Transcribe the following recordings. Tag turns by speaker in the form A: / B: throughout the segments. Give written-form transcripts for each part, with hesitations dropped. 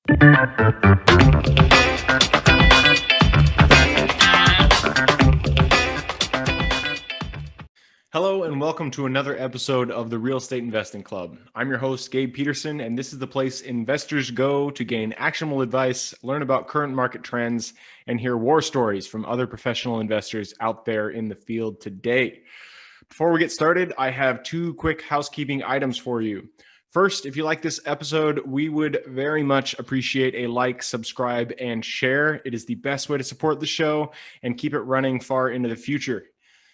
A: Hello and welcome to another episode of the Real Estate Investing Club. I'm your host, Gabe Peterson, and this is the place investors go to gain actionable advice, learn about current market trends, and hear war stories from other professional investors out there in the field today. Before we get started, I have two quick housekeeping items for you. First, if you like this episode, we would very much appreciate a like, subscribe, and share. It is the best way to support the show and keep it running far into the future.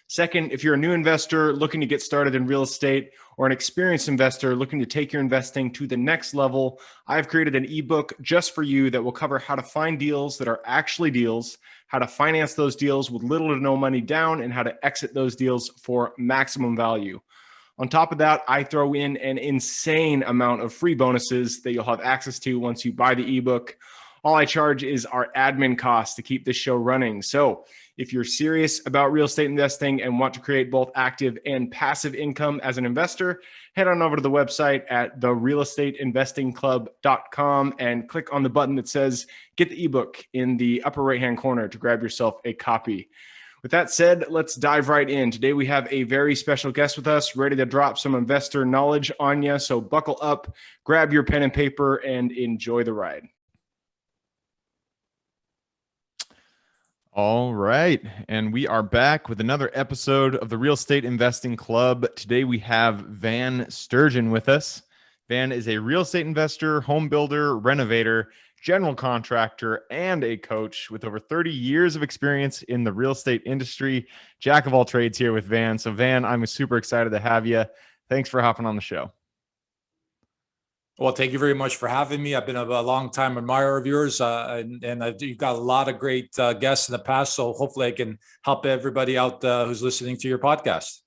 A: Second, if you're a new investor looking to get started in real estate or an experienced investor looking to take your investing to the next level, I've created an ebook just for you that will cover how to find deals that are actually deals, how to finance those deals with little to no money down, and how to exit those deals for maximum value. On top of that, I throw in an insane amount of free bonuses that you'll have access to once you buy the ebook. All I charge is our admin costs to keep this show running. So if you're serious about real estate investing and want to create both active and passive income as an investor, head on over to the website at therealestateinvestingclub.com and click on the button that says get the ebook in the upper right-hand corner to grab yourself a copy. With that said, let's dive right in. Today we have a very special guest with us, ready to drop some investor knowledge on you. So buckle up, grab your pen and paper, and enjoy the ride. All right. And we are back with another episode of the Real Estate Investing Club. Today we have Van Sturgeon with us. Van is a real estate investor, home builder, renovator, general contractor, and a coach with over 30 years of experience in the real estate industry. Jack of all trades here with Van. So Van, I'm super excited to have you. Thanks for hopping on the show.
B: Well, thank you very much for having me. I've been a long time admirer of yours, and you've got a lot of great guests in the past. So hopefully I can help everybody out who's listening to your podcast.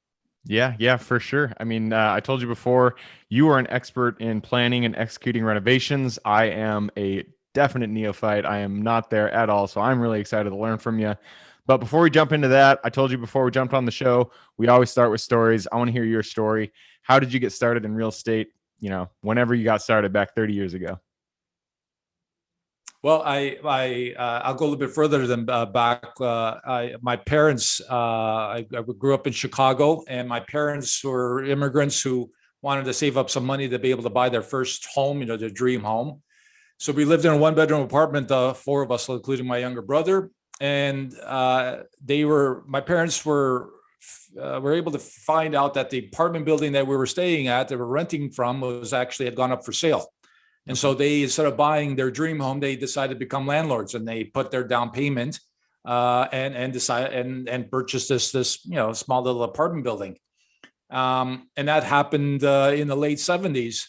A: Yeah, for sure. I mean, I told you before, you are an expert in planning and executing renovations. I am a definite neophyte. I am not there at all. So I'm really excited to learn from you. But before we jump into that, I told you before we jumped on the show, we always start with stories. I want to hear your story. How did you get started in real estate? You know, whenever you got started back 30 years ago.
B: Well, I'll go a little bit further than back. My parents, I grew up in Chicago, and my parents were immigrants who wanted to save up some money to be able to buy their first home, their dream home. So we lived in a one-bedroom apartment, four of us, including my younger brother. And my parents were able to find out that the apartment building that we were staying at, they were renting from, had gone up for sale. And so they, instead of buying their dream home, they decided to become landlords, and they put their down payment and purchased this small little apartment building. And that happened in the late 70s.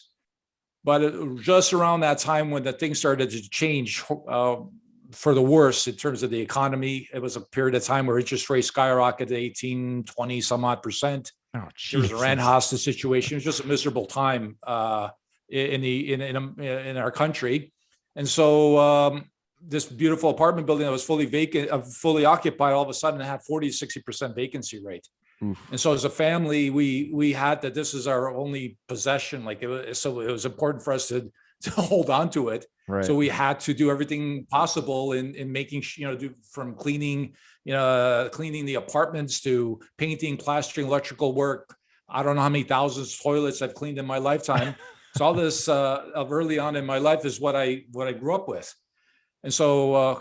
B: But just around that time when the things started to change for the worse in terms of the economy, it was a period of time where interest rates skyrocketed 18, 20 some odd percent.
A: Oh,
B: there was a rent hostage situation. It was just a miserable time in our country. And so this beautiful apartment building that was fully occupied, all of a sudden it had 40 to 60% vacancy rate. Oof. And so as a family, we had that this is our only possession. So it was important for us to hold on to it.
A: Right.
B: So we had to do everything possible in making, from cleaning the apartments to painting, plastering, electrical work. I don't know how many thousands of toilets I've cleaned in my lifetime. So all this of early on in my life is what I grew up with. And so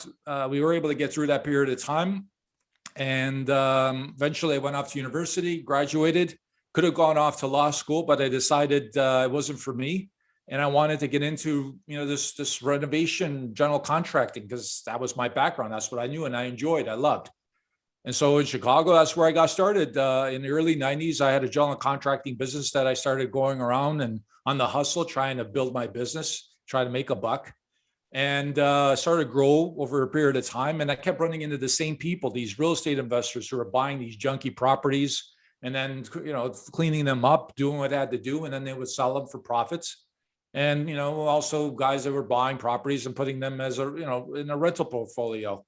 B: we were able to get through that period of time. And eventually I went off to university, graduated, could have gone off to law school, but I decided it wasn't for me. And I wanted to get into, this renovation, general contracting, because that was my background. That's what I knew and I enjoyed, I loved. And so in Chicago, that's where I got started. In the early 90s, I had a general contracting business that I started going around and on the hustle, trying to build my business, try to make a buck. And started to grow over a period of time. And I kept running into the same people, these real estate investors who are buying these junky properties and then, cleaning them up, doing what I had to do. And then they would sell them for profits. And, also guys that were buying properties and putting them as in a rental portfolio.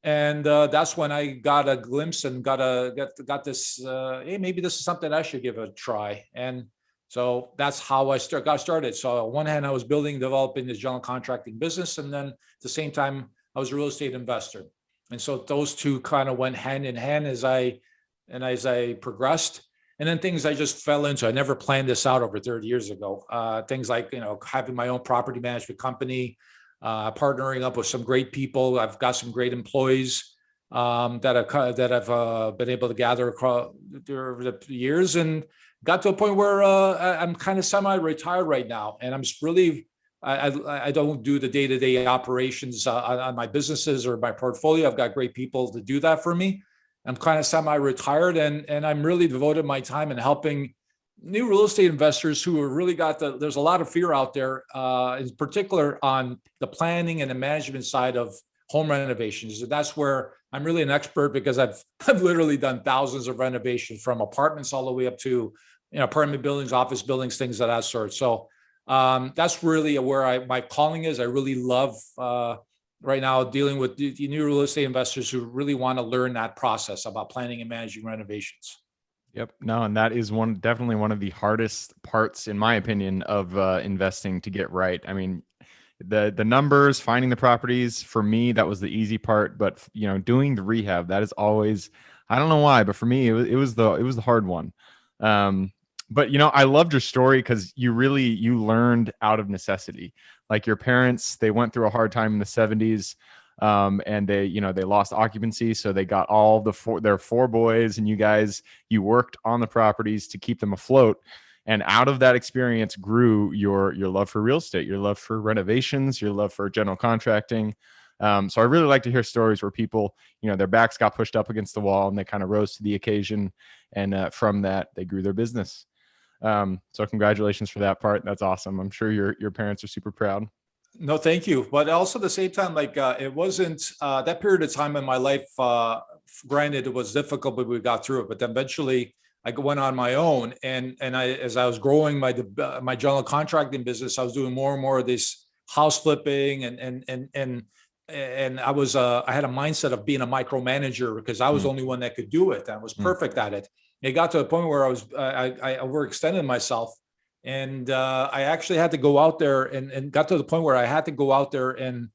B: And that's when I got a glimpse and got this, hey, maybe this is something I should give a try. And So that's how I got started. So on one hand, I was building, developing this general contracting business. And then at the same time, I was a real estate investor. And so those two kind of went hand in hand as I progressed. And then things I just fell into. I never planned this out over 30 years ago. Things like, having my own property management company, partnering up with some great people. I've got some great employees that I've been able to gather across over the years, and got to a point where I'm kind of semi-retired right now, and I'm just really I don't do the day-to-day operations on my businesses or my portfolio. I've got great people to do that for me. I'm kind of semi-retired, and I'm really devoted my time in helping new real estate investors who are really there's a lot of fear out there, in particular on the planning and the management side of home renovations. And that's where I'm really an expert, because I've literally done thousands of renovations, from apartments all the way up to apartment buildings, office buildings, things of that sort. So that's really where my calling is. I really love right now dealing with the new real estate investors who really want to learn that process about planning and managing renovations.
A: Yep. No, and that is definitely one of the hardest parts, in my opinion, of investing to get right. I mean, the numbers, finding the properties, for me, that was the easy part. But doing the rehab, that is always, I don't know why, but for me, it was the hard one. But I loved your story, because you learned out of necessity. Like your parents, they went through a hard time in the 70s. And they lost occupancy, so they got all their four boys, and you worked on the properties to keep them afloat. And out of that experience grew your love for real estate, your love for renovations, your love for general contracting. So I really like to hear stories where people, their backs got pushed up against the wall and they kind of rose to the occasion, and from that they grew their business. So congratulations for that part. That's awesome. I'm sure your parents are super proud.
B: No, thank you. But also at the same time, it wasn't that period of time in my life. Granted, it was difficult, but we got through it. But then eventually, I went on my own, and as I was growing my general contracting business, I was doing more and more of this house flipping, and I had a mindset of being a micromanager, because I was the only one that could do it. I was perfect at it. It got to a point where I overextended myself. And I actually had to go out there, and got to the point where I had to go out there and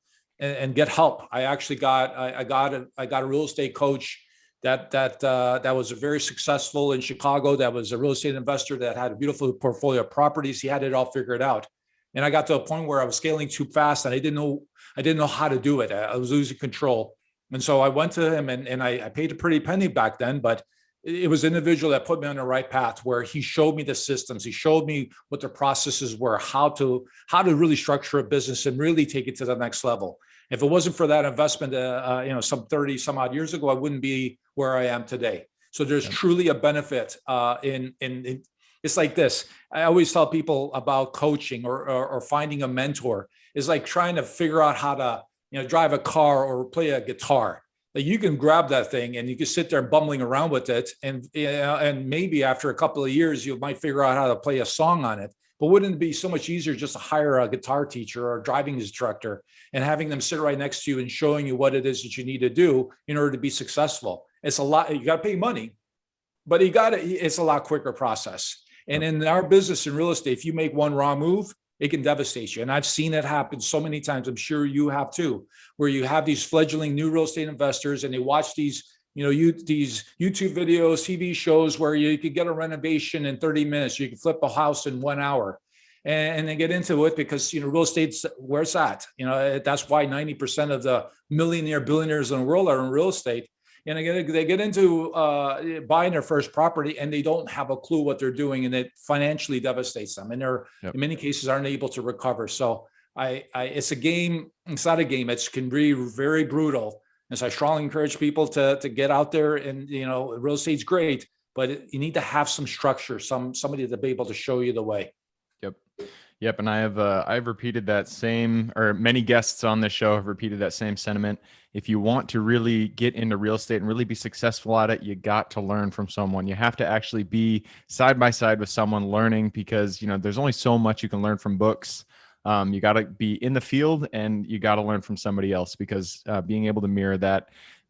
B: get help. I actually got a real estate coach that was very successful in Chicago. That was a real estate investor that had a beautiful portfolio of properties. He had it all figured out. And I got to a point where I was scaling too fast, and I didn't know how to do it. I was losing control. And so I went to him, and I paid a pretty penny back then, but it was an individual that put me on the right path, where he showed me the systems. He showed me what the processes were, how to really structure a business and really take it to the next level. If it wasn't for that investment, some 30 some odd years ago, I wouldn't be where I am today. So there's truly a benefit in it's like this. I always tell people about coaching or finding a mentor. It's like trying to figure out how to drive a car or play a guitar. Like, you can grab that thing and you can sit there bumbling around with it, and maybe after a couple of years you might figure out how to play a song on it. But wouldn't it be so much easier just to hire a guitar teacher or a driving instructor and having them sit right next to you and showing you what it is that you need to do in order to be successful? It's a lot. You got to pay money, but it's a lot quicker process. And in our business in real estate, if you make one wrong move, it can devastate you. And I've seen it happen so many times. I'm sure you have too, where you have these fledgling new real estate investors, and they watch these YouTube videos, TV shows where you could get a renovation in 30 minutes. You can flip a house in 1 hour, and they get into it because, real estate's where it's at. That's why 90% of the millionaire billionaires in the world are in real estate. And they get into buying their first property, and they don't have a clue what they're doing, and it financially devastates them. And they're in many cases aren't able to recover. So it's a game. It's not a game. It can be very brutal. And so I strongly encourage people to get out there, and real estate's great, but you need to have some structure, somebody to be able to show you the way.
A: Yep. And I've repeated that same, or many guests on this show have repeated that same sentiment. If you want to really get into real estate and really be successful at it, you got to learn from someone. You have to actually be side by side with someone learning, because, there's only so much you can learn from books. You got to be in the field, and you got to learn from somebody else, because being able to mirror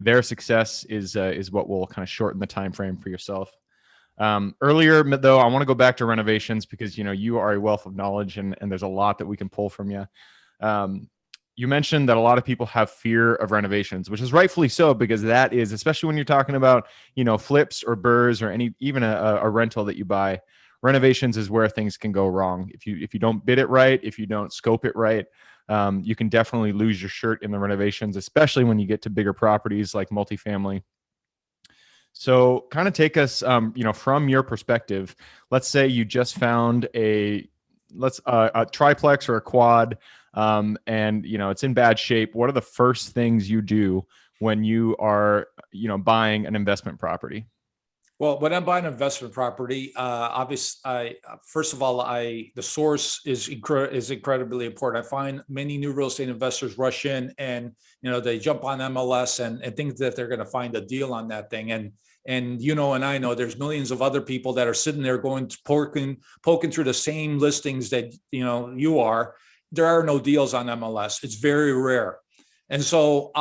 A: their success is what will kind of shorten the time frame for yourself. Earlier, though, I want to go back to renovations because you are a wealth of knowledge, and there's a lot that we can pull from you. You mentioned that a lot of people have fear of renovations, which is rightfully so, because that is, especially when you're talking about flips or burrs or even a rental that you buy. Renovations is where things can go wrong if you don't bid it right, if you don't scope it right. You can definitely lose your shirt in the renovations, especially when you get to bigger properties like multifamily. So kind of take us, from your perspective. Let's say you just found a triplex or a quad, and it's in bad shape. What are the first things you do when you are, buying an investment property?
B: Well, when I'm buying investment property, obviously, first of all, the source is incredibly important. I find many new real estate investors rush in and they jump on MLS and think that they're going to find a deal on that thing. And and I know there's millions of other people that are sitting there going to poking through the same listings that you are. There are no deals on MLS. It's very rare, and so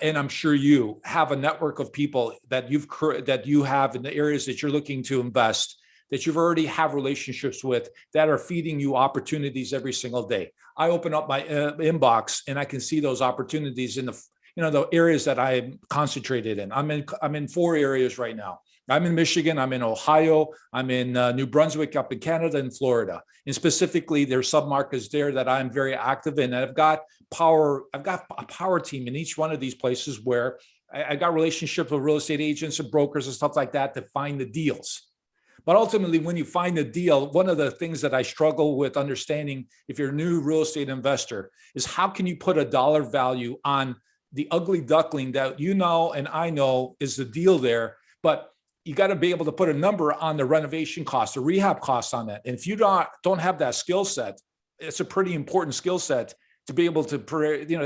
B: and I'm sure you have a network of people that you have in the areas that you're looking to invest, that you've already have relationships with, that are feeding you opportunities every single day. I open up my inbox and I can see those opportunities in the areas that I'm concentrated in. I'm in 4 areas right now. I'm in Michigan, I'm in Ohio, I'm in New Brunswick up in Canada, and Florida. And specifically, there's submarkets there that I'm very active in. And I've got a power team in each one of these places where I got relationships with real estate agents and brokers and stuff like that to find the deals. But ultimately, when you find the deal, one of the things that I struggle with understanding if you're a new real estate investor is how can you put a dollar value on the ugly duckling that and I know is the deal there, but you got to be able to put a number on the renovation cost, the rehab costs on that. And if you don't have that skill set, it's a pretty important skill set to be able to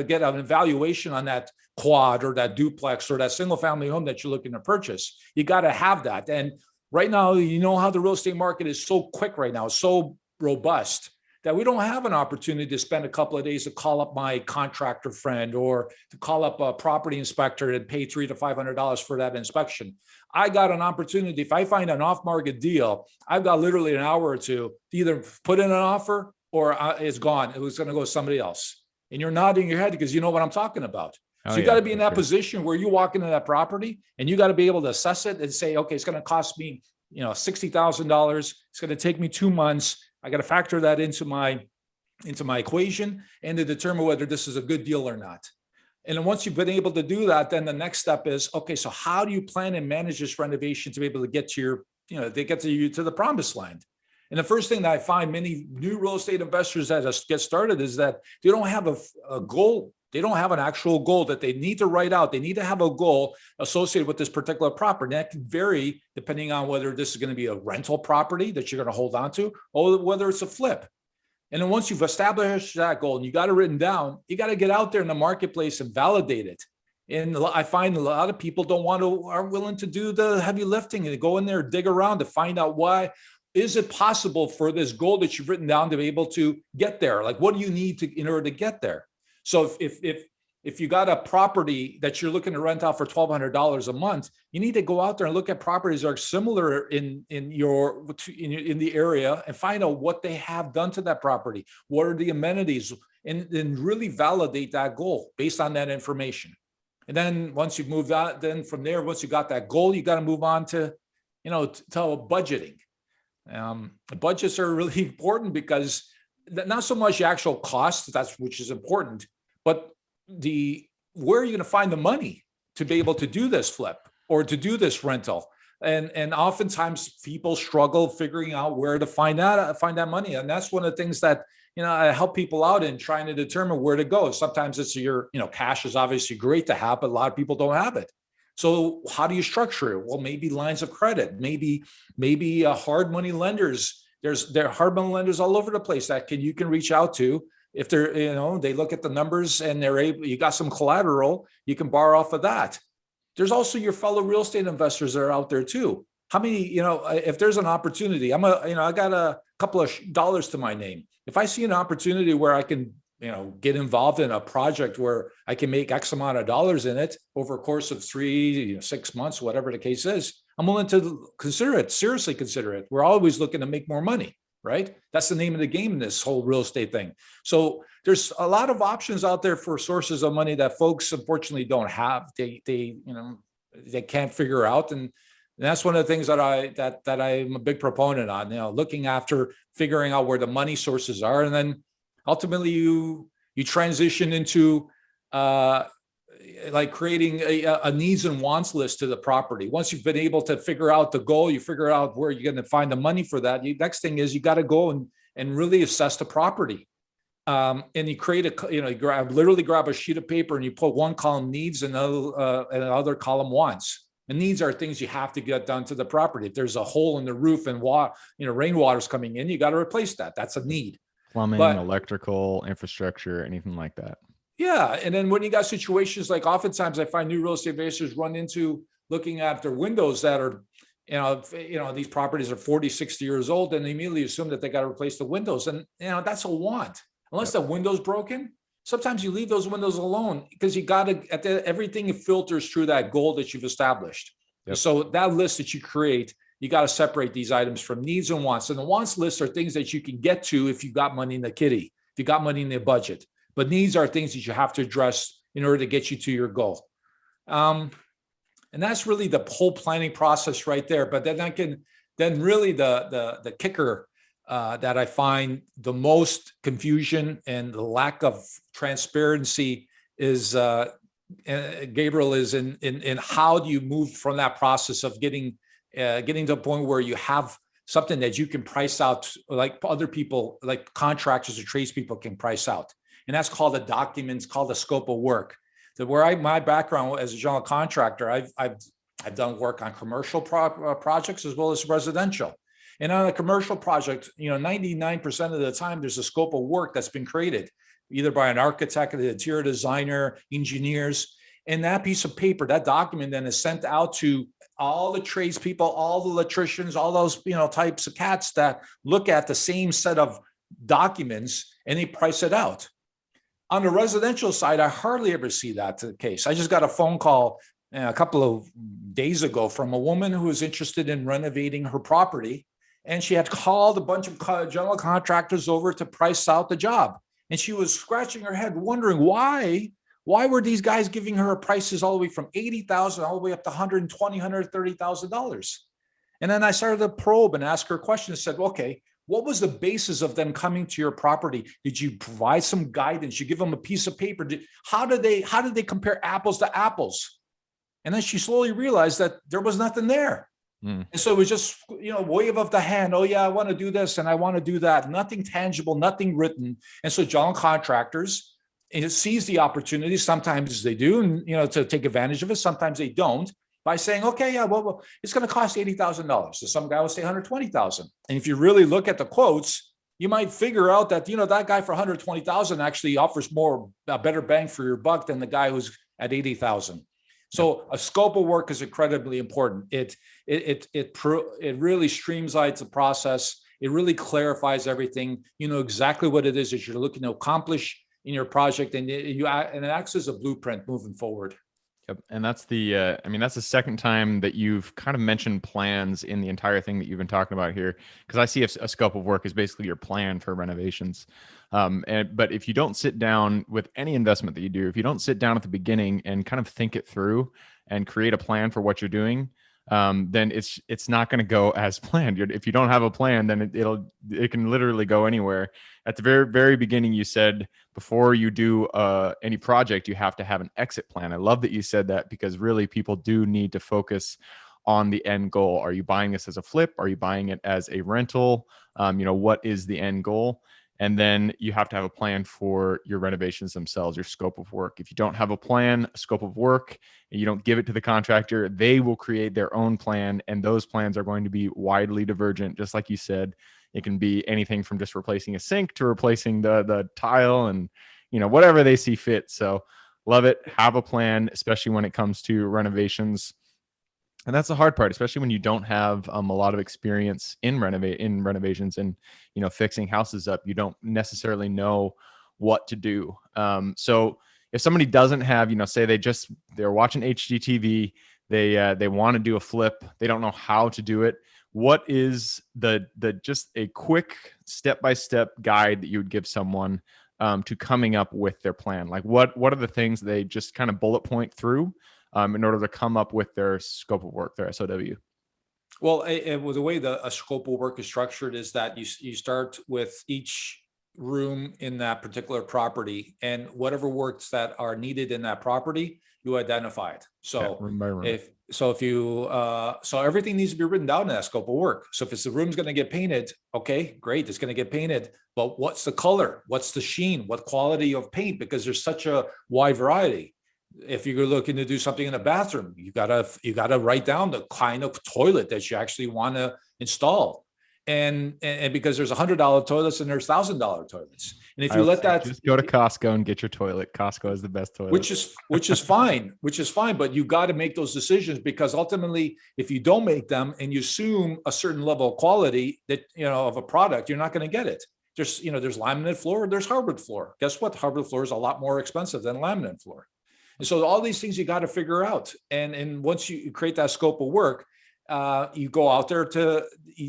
B: get an evaluation on that quad or that duplex or that single family home that you're looking to purchase. You got to have that. And right now, how the real estate market is so quick right now, so robust, that we don't have an opportunity to spend a couple of days to call up my contractor friend or to call up a property inspector and pay $300 to $500 for that inspection. I got an opportunity. If I find an off-market deal, I've got literally an hour or two to either put in an offer or it's gone. It was going to go to somebody else. And you're nodding your head because you know what I'm talking about. So you got to be in that position where you walk into that property and you got to be able to assess it and say, okay, it's going to cost me, $60,000. It's going to take me 2 months. I got to factor that into my equation and to determine whether this is a good deal or not. And then once you've been able to do that, then the next step is, okay, so how do you plan and manage this renovation to be able to get to to the promised land? And the first thing that I find many new real estate investors that get started is that they don't have a goal. They don't have an actual goal that they need to write out. They need to have a goal associated with this particular property. That can vary depending on whether this is going to be a rental property that you're going to hold on to or whether it's a flip. And then once you've established that goal and you got it written down, you got to get out there in the marketplace and validate it. And I find a lot of people aren't willing to do the heavy lifting and go in there, dig around to find out why. Is it possible for this goal that you've written down to be able to get there? Like, what do you need in order to get there? So if you got a property that you're looking to rent out for $1,200 a month, you need to go out there and look at properties that are similar in the area and find out what they have done to that property. What are the amenities? And really validate that goal based on that information. And then once you've moved out, then from there, once you got that goal, you got to move on to budgeting. Budgets are really important because not so much the actual cost, which is important, but where are you going to find the money to be able to do this flip or to do this rental? And oftentimes people struggle figuring out where to find that money. And that's one of the things that, I help people out in trying to determine where to go. Sometimes it's cash is obviously great to have, but a lot of people don't have it. So how do you structure it? Well, maybe lines of credit, maybe hard money lenders. There are hard money lenders all over the place that you can reach out to. If they're, they look at the numbers and you got some collateral, you can borrow off of that. There's also your fellow real estate investors that are out there too. How many, if there's an opportunity, I got a couple of dollars to my name. If I see an opportunity where I can, get involved in a project where I can make X amount of dollars in it over a course of 3, 6 months, whatever the case is, I'm willing to consider it, seriously consider it. We're always looking to make more money, right? That's the name of the game in this whole real estate thing. So there's a lot of options out there for sources of money that folks unfortunately don't have. They can't figure out. And that's one of the things that I'm a big proponent on, looking after figuring out where the money sources are. And then ultimately you transition into like creating a needs and wants list to the property. Once you've been able to figure out the goal, you figure out where you're going to find the money for that. Next thing is you got to go and really assess the property. And you create literally grab a sheet of paper and you put one column needs and another column wants. And needs are things you have to get done to the property. If there's a hole in the roof and rainwater's coming in, you got to replace that. That's a need.
A: Plumbing, electrical, infrastructure, anything like that.
B: Yeah. And then when you got situations like oftentimes I find new real estate investors run into looking at their windows that are, these properties are 40, 60 years old, and they immediately assume that they got to replace the windows. And, that's a want. Unless the window's broken, sometimes you leave those windows alone because you got to, everything filters through that goal that you've established. Yep. So that list that you create, you got to separate these items from needs and wants. And the wants list are things that you can get to if you got money in the kitty, if you got money in the budget. But needs are things that you have to address in order to get you to your goal. And that's really the whole planning process right there. But then really the kicker that I find the most confusion and the lack of transparency is, Gabriel, is in how do you move from that process of getting to a point where you have something that you can price out like other people, like contractors or tradespeople can price out. And that's called the documents, called the scope of work. My background as a general contractor, I've done work on commercial projects as well as residential. And on a commercial project, 99% of the time, there's a scope of work that's been created, either by an architect, an interior designer, engineers. And that piece of paper, that document then is sent out to all the tradespeople, all the electricians, all those, types of cats that look at the same set of documents and they price it out. On the residential side, I hardly ever see that the case. I just got a phone call a couple of days ago from a woman who was interested in renovating her property. And she had called a bunch of general contractors over to price out the job. And she was scratching her head, wondering why were these guys giving her prices all the way from $80,000 all the way up to $120,000, $130,000. And then I started to probe and ask her questions. Said, okay, what was the basis of them coming to your property? Did you provide some guidance? You give them a piece of paper? How did they compare apples to apples? And then she slowly realized that there was nothing there. And so it was just, wave of the hand. Oh yeah, I want to do this and I want to do that. Nothing tangible, nothing written. And so general contractors seize the opportunity. Sometimes they do, and to take advantage of it. Sometimes they don't. By saying, okay, yeah, well, it's going to cost $80,000. So some guy will say $120,000. And if you really look at the quotes, you might figure out that, that guy for $120,000 actually offers a better bang for your buck than the guy who's at $80,000. So a scope of work is incredibly important. It really streamlines the process. It really clarifies everything. You know exactly what it is that you're looking to accomplish in your project, and it acts as a blueprint moving forward.
A: Yep. And that's that's the second time that you've kind of mentioned plans in the entire thing that you've been talking about here. Because I see a scope of work is basically your plan for renovations. But if you don't sit down with any investment that you do, if you don't sit down at the beginning and kind of think it through and create a plan for what you're doing, then it's not going to go as planned. If you don't have a plan, then it can literally go anywhere. At the very, very beginning, you said before you do any project, you have to have an exit plan. I love that you said that, because really people do need to focus on the end goal. Are you buying this as a flip? Are you buying it as a rental? What is the end goal? And then you have to have a plan for your renovations themselves, your scope of work. If you don't have a plan, a scope of work, and you don't give it to the contractor, they will create their own plan. And those plans are going to be widely divergent. Just like you said, it can be anything from just replacing a sink to replacing the tile and, whatever they see fit. So love it. Have a plan, especially when it comes to renovations. And that's the hard part, especially when you don't have a lot of experience in renovations and, fixing houses up. You don't necessarily know what to do. So if somebody doesn't have, say they're watching HGTV, They want to do a flip. They don't know how to do it. What is the just a quick step-by-step guide that you would give someone to coming up with their plan? Like what are the things they just kind of bullet point through in order to come up with their scope of work, their SOW?
B: Well, the way a scope of work is structured is that you start with each room in that particular property, and whatever works that are needed in that property, you identify it. So
A: room by room.
B: if you so everything needs to be written down in that scope of work. So if it's the room's going to get painted, okay, great, it's going to get painted. But what's the color? What's the sheen? What quality of paint? Because there's such a wide variety. If you're looking to do something in a bathroom, you gotta write down the kind of toilet that you actually want to install. And because there's $100 toilets and there's $1,000 toilets. And if you let that,
A: just go to Costco and get your toilet. Costco is the best toilet.
B: which is fine, but you got to make those decisions, because ultimately, if you don't make them and you assume a certain level of quality that, of a product, you're not going to get it. There's laminate floor, there's hardwood floor. Guess what? Hardwood floor is a lot more expensive than laminate floor. And so all these things you got to figure out. And once you create that scope of work, you go out there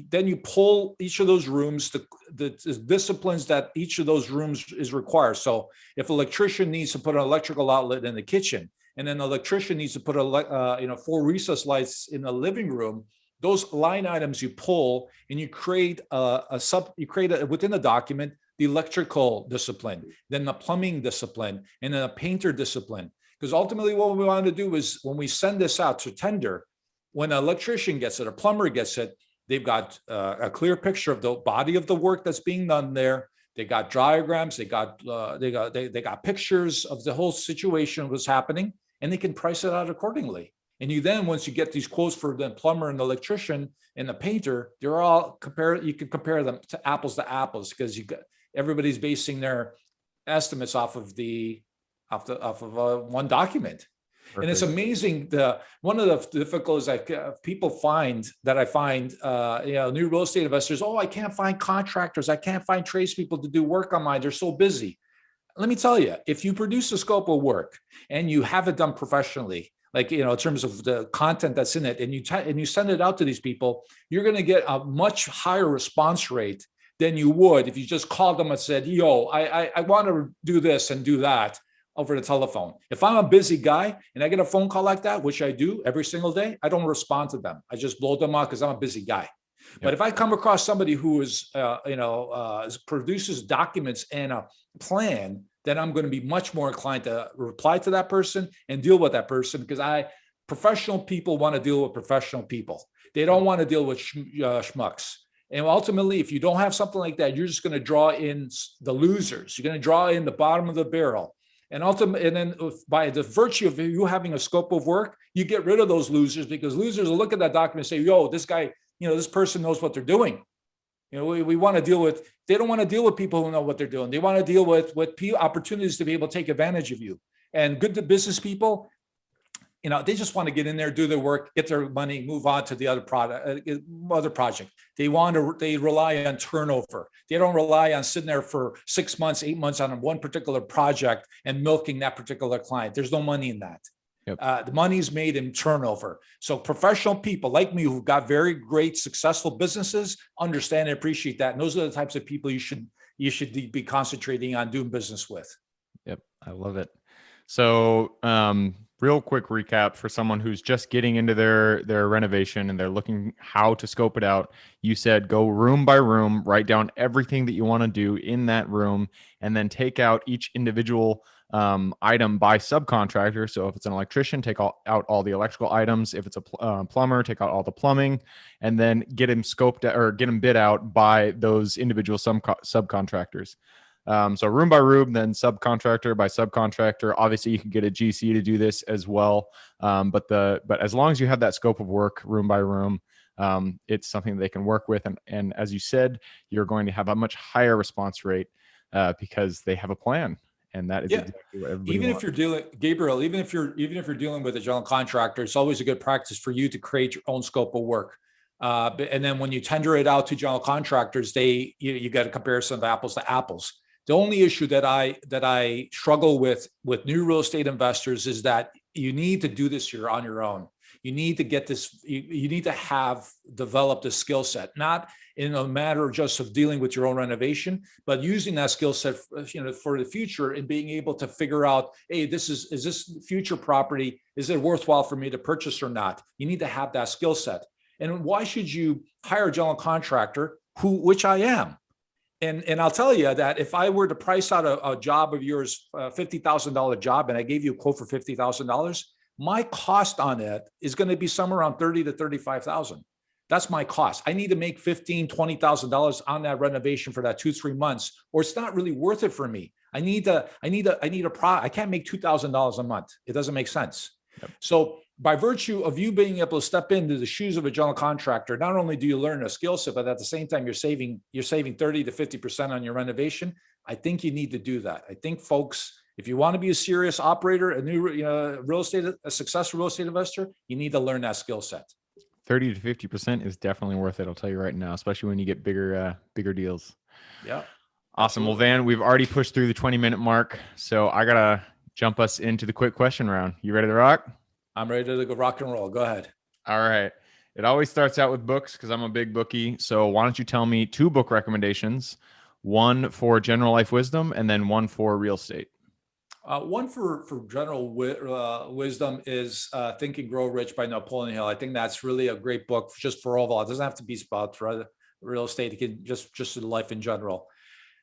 B: then you pull each of those rooms, the disciplines that each of those rooms is required. So if an electrician needs to put an electrical outlet in the kitchen, and then the electrician needs to put 4 recess lights in the living room, those line items you pull, and you create within the document, the electrical discipline, then the plumbing discipline, and then a painter discipline. Because ultimately what we want to do is, when we send this out to tender, when an electrician gets it, a plumber gets it, they've got a clear picture of the body of the work that's being done there. They got diagrams, they got pictures of the whole situation, what's happening, and they can price it out accordingly. And once you get these quotes for the plumber and the electrician and the painter, they're all you can compare them to apples, because everybody's basing their estimates off of one document. Perfect. And it's amazing. One of the difficulties people find, new real estate investors, I can't find contractors, I can't find tradespeople to do work on mine, they're so busy. Let me tell you, if you produce a scope of work and you have it done professionally, in terms of the content that's in it, and you send it out to these people, you're going to get a much higher response rate than you would if you just called them and said, I want to do this and do that over the telephone. If I'm a busy guy and I get a phone call like that, which I do every single day, I don't respond to them. I just blow them out because I'm a busy guy. Yep. But if I come across somebody who is, produces documents and a plan, then I'm going to be much more inclined to reply to that person and deal with that person, because professional people want to deal with professional people. They don't want to deal with schmucks. And ultimately, if you don't have something like that, you're just going to draw in the losers. You're going to draw in the bottom of the barrel. And then by the virtue of you having a scope of work, you get rid of those losers, because losers will look at that document and say, this guy, this person knows what they're doing. We want to deal with, they don't want to deal with people who know what they're doing. They want to deal with opportunities to be able to take advantage of you. And good business people, they just want to get in there, do their work, get their money, move on to the other project. They rely on turnover. They don't rely on sitting there for 6 months, 8 months on one particular project and milking that particular client. There's no money in that. Yep. The money's made in turnover. So professional people like me who've got very great, successful businesses understand and appreciate that. And those are the types of people you should be concentrating on doing business with.
A: Yep, I love it. So, real quick recap for someone who's just getting into their renovation and they're looking how to scope it out. You said go room by room, write down everything that you want to do in that room, and then take out each individual item by subcontractor. So if it's an electrician, take out all the electrical items. If it's a plumber, take out all the plumbing, and then get them bid out by those individual subcontractors. So room by room, then subcontractor by subcontractor. Obviously, you can get a GC to do this as well. But as long as you have that scope of work, room by room, it's something they can work with. And as you said, you're going to have a much higher response rate because they have a plan. And that is exactly what everybody
B: even
A: wants.
B: If you're dealing, Gabriel, even if you're dealing with a general contractor, it's always a good practice for you to create your own scope of work. And then when you tender it out to general contractors, you get a comparison of apples to apples. The only issue that I struggle with new real estate investors is that you need to do this on your own. You need to get this, you need to have developed a skill set, not in a matter just of dealing with your own renovation, but using that skill set, for the future and being able to figure out, hey, is this future property, is it worthwhile for me to purchase or not? You need to have that skill set. And why should you hire a general contractor, which I am? And I'll tell you that if I were to price out a job of yours, a $50,000 job, and I gave you a quote for $50,000, my cost on it is going to be somewhere around $30,000 to $35,000. That's my cost. I need to make $15,000, $20,000 on that renovation for that 2-3 months, or it's not really worth it for me. I need a I can't make $2,000 a month. It doesn't make sense. Yep. So by virtue of you being able to step into the shoes of a general contractor, not only do you learn a skill set, but at the same time, you're saving 30 to 50% on your renovation. I think you need to do that. I think, folks, if you want to be a serious operator, a successful real estate investor, you need to learn that skill set.
A: 30 to 50% is definitely worth it. I'll tell you right now, especially when you get bigger deals.
B: Yeah.
A: Awesome. Well, Van, we've already pushed through the 20-minute mark, so I got to jump us into the quick question round. You ready to rock?
B: I'm ready to go rock and roll. Go ahead.
A: All right. It always starts out with books because I'm a big bookie. So why don't you tell me 2 book recommendations, one for general life wisdom and then one for real estate.
B: One for general wisdom is Think and Grow Rich by Napoleon Hill. I think that's really a great book just for overall. It doesn't have to be about real estate. It can just life in general.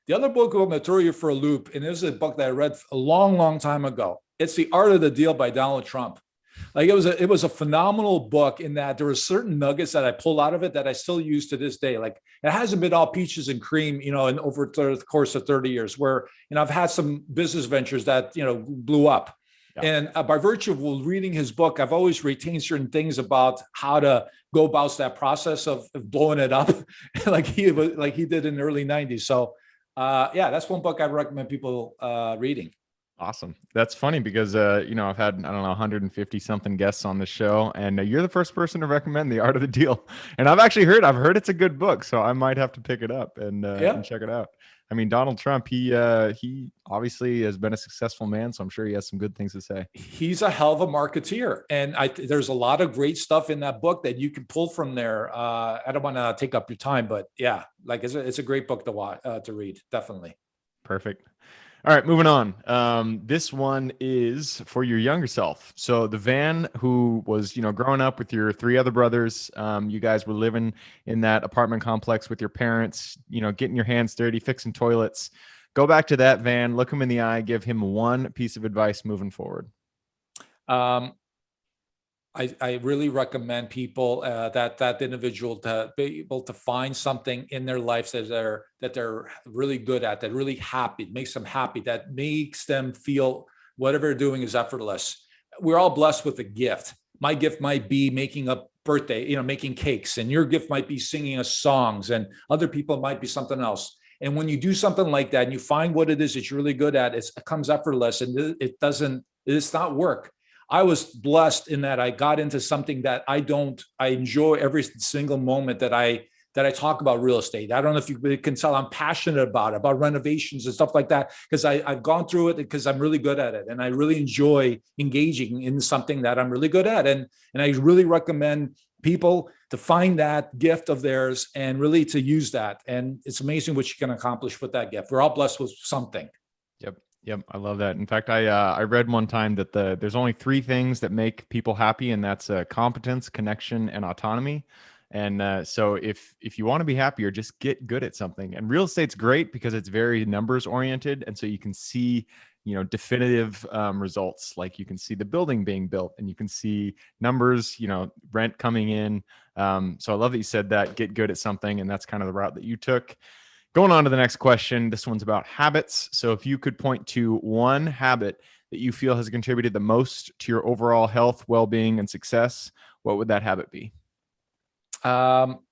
B: The other book I'm going to throw you for a loop, and this is a book that I read a long time ago. It's The Art of the Deal by Donald Trump. Like it was a phenomenal book in that there were certain nuggets that I pulled out of it that I still use to this day. Like it hasn't been all peaches and cream, and over the course of 30 years where, I've had some business ventures that, blew up. Yeah. And by virtue of reading his book, I've always retained certain things about how to go about that process of blowing it up like he did in the early 90s. So that's one book I recommend people reading.
A: Awesome. That's funny because, I've had, 150 something guests on the show, and you're the first person to recommend The Art of the Deal. And I've heard it's a good book, so I might have to pick it up and check it out. I mean, Donald Trump, he obviously has been a successful man, so I'm sure he has some good things to say.
B: He's a hell of a marketeer. And there's a lot of great stuff in that book that you can pull from there. I don't want to take up your time, but yeah, it's a great book to read. Definitely. Perfect.
A: All right, moving on. This one is for your younger self. So the Van who was, growing up with your 3 other brothers, you guys were living in that apartment complex with your parents, getting your hands dirty, fixing toilets. Go back to that Van, look him in the eye, give him one piece of advice moving forward.
B: I really recommend people that individual to be able to find something in their lives that they're really good at, that really happy, makes them happy, that makes them feel whatever they're doing is effortless. We're all blessed with a gift. My gift might be making a birthday, making cakes, and your gift might be singing us songs, and other people might be something else. And when you do something like that and you find what it is that you're really good at, it comes effortless, and it's not work. I was blessed in that I got into something that I enjoy every single moment that I talk about real estate. I don't know if you can tell I'm passionate about renovations and stuff like that, because I've gone through it because I'm really good at it. And I really enjoy engaging in something that I'm really good at. And I really recommend people to find that gift of theirs and really to use that. And it's amazing what you can accomplish with that gift. We're all blessed with something.
A: Yep. I love that. In fact, I read one time that there's only 3 things that make people happy, and that's competence, connection, and autonomy. And so if you want to be happier, just get good at something. And real estate's great because it's very numbers oriented. And so you can see, definitive results. Like you can see the building being built and you can see numbers, rent coming in. So I love that you said that, get good at something. And that's kind of the route that you took. Going on to the next question. This one's about habits. So if you could point to one habit that you feel has contributed the most to your overall health, well-being, and success, what would that habit be?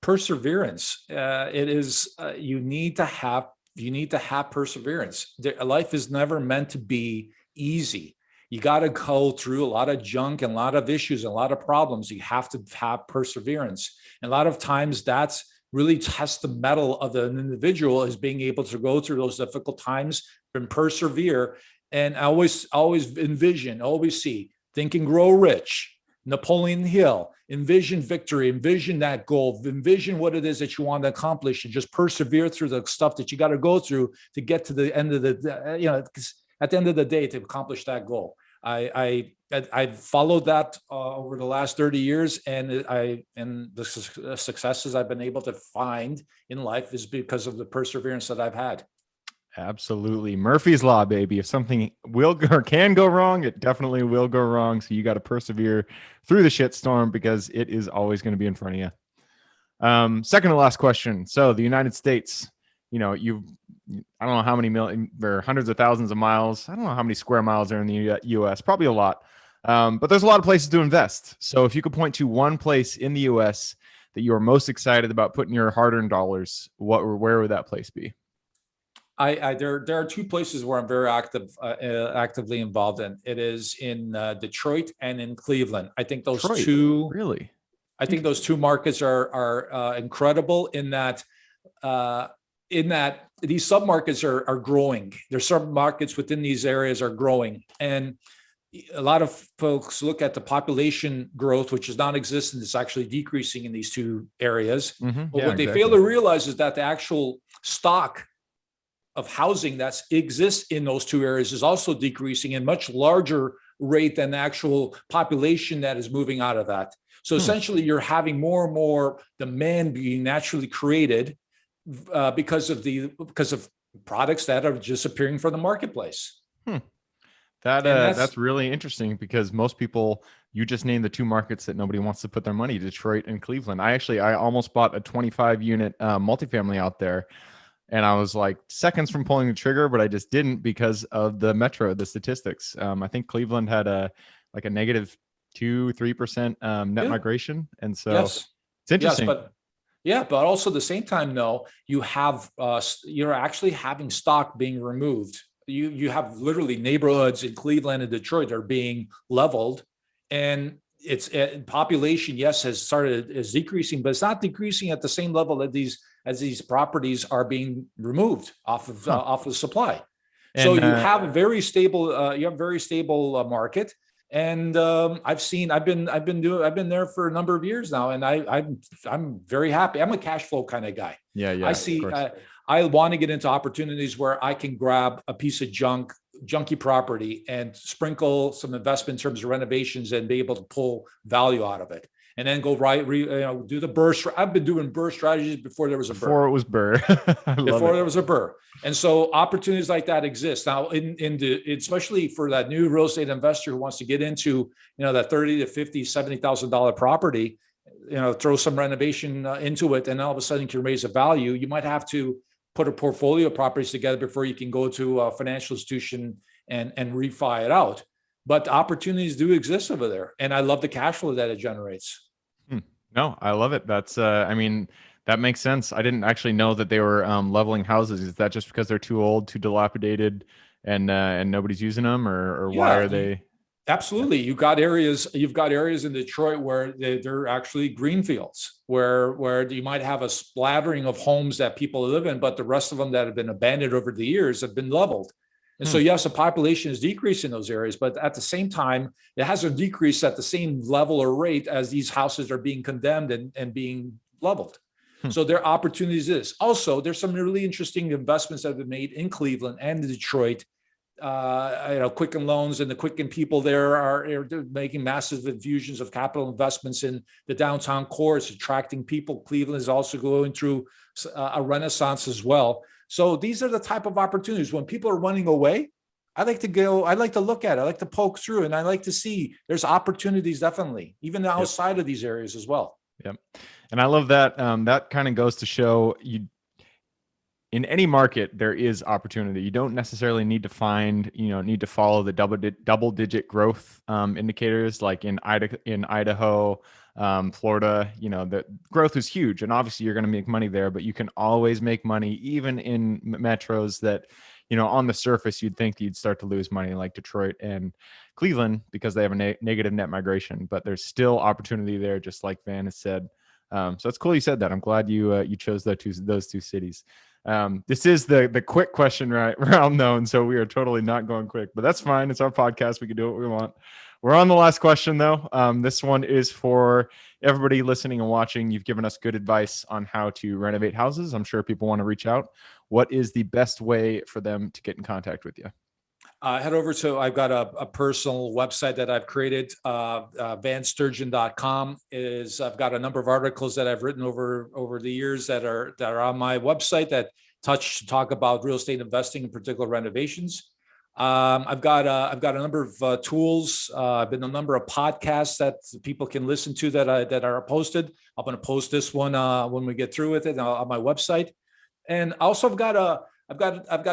B: Perseverance. It is, you need to have perseverance. Life is never meant to be easy. You got to go through a lot of junk and a lot of issues and a lot of problems. You have to have perseverance. And a lot of times that's really test the mettle of an individual, is being able to go through those difficult times and persevere. And always envision, always see, Think and Grow Rich. Napoleon Hill, envision victory, envision that goal, envision what it is that you want to accomplish, and just persevere through the stuff that you got to go through to get to the end of the, at the end of the day, to accomplish that goal. I followed that over the last 30 years, and the successes I've been able to find in life is because of the perseverance that I've had.
A: Absolutely. Murphy's Law, baby. If something will or can go wrong, it definitely will go wrong. So you got to persevere through the shitstorm because it is always going to be in front of you. Second to last question. So the United States, I don't know how many million, there are hundreds of thousands of miles. I don't know how many square miles are in the US, probably a lot. But there's a lot of places to invest. So if you could point to one place in the US that you are most excited about putting your hard-earned dollars, where would that place be?
B: There are two places where I'm very actively involved in. It is in Detroit and in Cleveland. I think those
A: Detroit,
B: two
A: really.
B: I think those two markets are incredible in that these submarkets are growing. There's submarkets within these areas are growing, and a lot of folks look at the population growth, which is non-existent. It's actually decreasing in these two areas.
A: Mm-hmm.
B: But what they fail to realize is that the actual stock of housing that exists in those two areas is also decreasing in much larger rate than the actual population that is moving out of that. So essentially, you're having more and more demand being naturally created because of products that are disappearing from the marketplace.
A: That's really interesting because most people, you just named the two markets that nobody wants to put their money, Detroit and Cleveland. I almost bought a 25 unit multifamily out there. And I was like seconds from pulling the trigger, but I just didn't because of the statistics. I think Cleveland had a negative 2-3% net migration. And so it's interesting.
B: But also at the same time, though, you're actually having stock being removed. You have literally neighborhoods in Cleveland and Detroit are being leveled, and it's population, yes, is decreasing, but it's not decreasing at the same level that as these properties are being removed off of supply. And so you have a very stable market. And I've been there for a number of years now, and I'm very happy. I'm a cash flow kind of guy.
A: Yeah.
B: I want to get into opportunities where I can grab a piece of junky property and sprinkle some investment in terms of renovations and be able to pull value out of it. And then go do the BRRRR. I've been doing BRRRR strategies before there was a BRRRR.
A: Before it was BRRRR.
B: Before there was a BRRRR. And so opportunities like that exist now. Especially for that new real estate investor who wants to get into that $30,000 to $50,000, $70,000 property, throw some renovation into it, and all of a sudden you can raise a value. You might have to put a portfolio of properties together before you can go to a financial institution and refi it out. But opportunities do exist over there, and I love the cash flow that it generates.
A: No, I love it. That's, that makes sense. I didn't actually know that they were leveling houses. Is that just because they're too old, too dilapidated, and nobody's using them, or why are they?
B: Absolutely. You've got areas in Detroit where they're actually greenfields, where you might have a splattering of homes that people live in, but the rest of them that have been abandoned over the years have been leveled. And so, yes, the population is decreasing in those areas, but at the same time, it hasn't decreased at the same level or rate as these houses are being condemned and being leveled. So there are opportunities. Also, there's some really interesting investments that have been made in Cleveland and Detroit. Quicken Loans and the Quicken people there are making massive infusions of capital investments in the downtown core. It's attracting people. Cleveland is also going through a renaissance as well. So these are the type of opportunities when people are running away. I like to look at it. I like to poke through, and I like to see there's opportunities definitely, even outside of these areas as well.
A: Yep. And I love that. That kind of goes to show you, in any market, there is opportunity. You don't necessarily need to follow the double digit growth indicators like in Idaho, Florida. The growth is huge, and obviously you're going to make money there, but you can always make money even in metros that, on the surface you'd think you'd start to lose money, like Detroit and Cleveland, because they have a negative net migration. But there's still opportunity there, just like Van has said. So it's cool you said that. I'm glad you chose those two cities. This is the quick question round though, and so we are totally not going quick, but that's fine. It's our podcast. We can do what we want. We're on the last question, though. This one is for everybody listening and watching. You've given us good advice on how to renovate houses. I'm sure people want to reach out. What is the best way for them to get in contact with you?
B: Head over to, I've got a personal website that I've created, vansturgeon.com. I've got a number of articles that I've written over the years that are on my website that talk about real estate investing, in particular renovations. I've got a number of tools. I've been a number of podcasts that people can listen to that are posted. I'm going to post this one when we get through with it on my website. And also I've got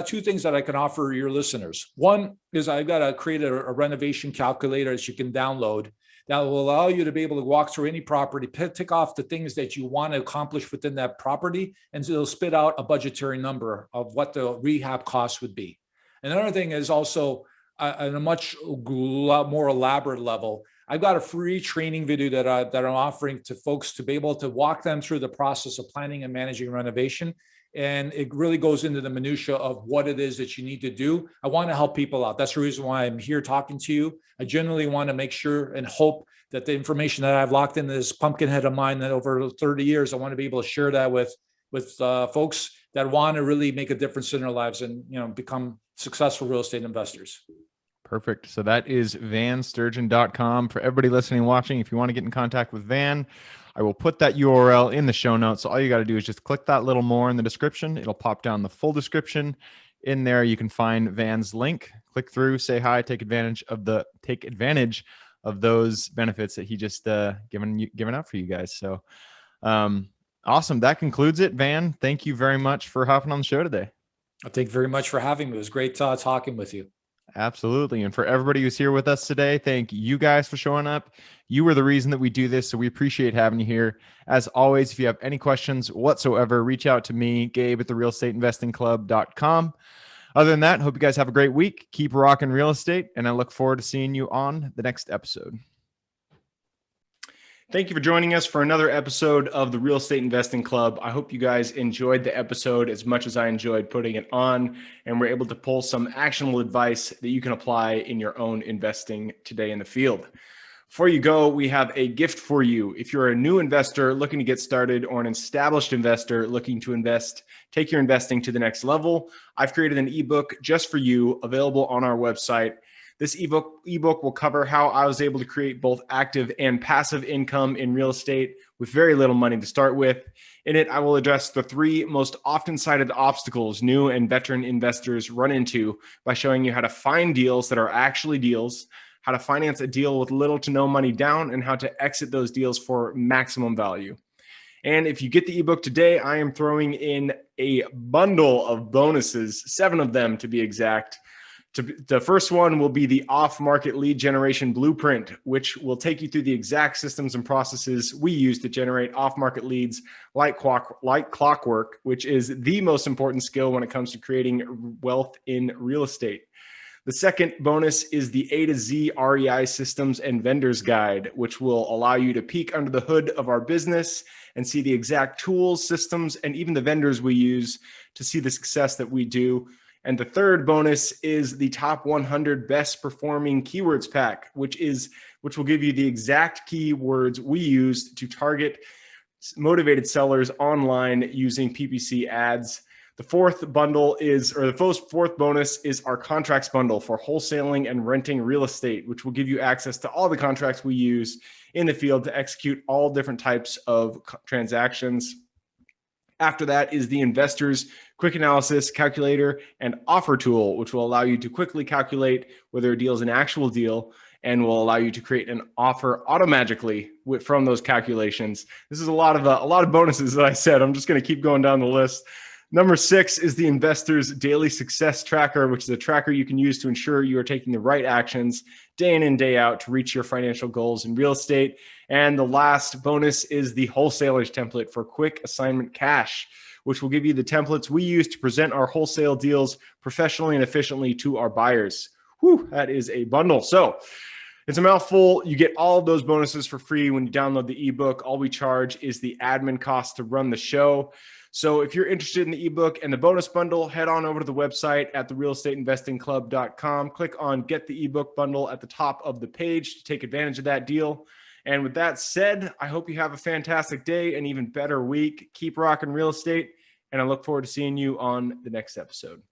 B: two things that I can offer your listeners. One is I've got to create a renovation calculator that you can download that will allow you to be able to walk through any property, tick off the things that you want to accomplish within that property, and it'll spit out a budgetary number of what the rehab costs would be. Another thing is also on a much more elaborate level, I've got a free training video that I'm offering to folks to be able to walk them through the process of planning and managing renovation. And it really goes into the minutia of what it is that you need to do. I want to help people out. That's the reason why I'm here talking to you. I generally want to make sure and hope that the information that I've locked into this pumpkin head of mine that over 30 years, I want to be able to share that with folks that want to really make a difference in their lives and, become successful real estate investors.
A: Perfect. So that is vansturgeon.com. For everybody listening and watching, if you want to get in contact with Van, I will put that URL in the show notes. So all you got to do is just click that little more in the description. It'll pop down the full description. In there, you can find Van's link. Click through, say hi, take advantage of those benefits that he just given out for you guys. So awesome. That concludes it. Van, thank you very much for hopping on the show today.
B: Thank you very much for having me. It was great talking with you.
A: Absolutely. And for everybody who's here with us today, thank you guys for showing up. You were the reason that we do this, so we appreciate having you here. As always, if you have any questions whatsoever, reach out to me, Gabe at therealestateinvestingclub.com. Other than that, hope you guys have a great week. Keep rocking real estate, and I look forward to seeing you on the next episode. Thank you for joining us for another episode of the Real Estate Investing Club. I hope you guys enjoyed the episode as much as I enjoyed putting it on, and we're able to pull some actionable advice that you can apply in your own investing today in the field. Before you go, we have a gift for you. If you're a new investor looking to get started or an established investor looking to take your investing to the next level, I've created an ebook just for you, available on our website. This ebook will cover how I was able to create both active and passive income in real estate with very little money to start with. In it, I will address the 3 most often cited obstacles new and veteran investors run into by showing you how to find deals that are actually deals, how to finance a deal with little to no money down, and how to exit those deals for maximum value. And if you get the ebook today, I am throwing in a bundle of bonuses, 7 of them to be exact. The first one will be the off-market lead generation blueprint, which will take you through the exact systems and processes we use to generate off-market leads like clockwork, which is the most important skill when it comes to creating wealth in real estate. The second bonus is the A to Z REI systems and vendors guide, which will allow you to peek under the hood of our business and see the exact tools, systems, and even the vendors we use to see the success that we do. And the third bonus is the top 100 best performing keywords pack, which will give you the exact keywords we use to target motivated sellers online using PPC ads. The fourth bonus is our contracts bundle for wholesaling and renting real estate, which will give you access to all the contracts we use in the field to execute all different types of transactions. After that is the Investors Quick Analysis Calculator and Offer Tool, which will allow you to quickly calculate whether a deal is an actual deal and will allow you to create an offer automatically from those calculations. This is a lot of bonuses that I said. I'm just going to keep going down the list. Number 6 is the Investors Daily Success Tracker, which is a tracker you can use to ensure you are taking the right actions day in and day out to reach your financial goals in real estate. And the last bonus is the Wholesalers Template for Quick Assignment Cash, which will give you the templates we use to present our wholesale deals professionally and efficiently to our buyers. Whew, that is a bundle. So it's a mouthful. You get all of those bonuses for free when you download the ebook. All we charge is the admin cost to run the show. So if you're interested in the ebook and the bonus bundle, head on over to the website at therealestateinvestingclub.com. Click on Get the Ebook Bundle at the top of the page to take advantage of that deal. And with that said, I hope you have a fantastic day and even better week. Keep rocking real estate, and I look forward to seeing you on the next episode.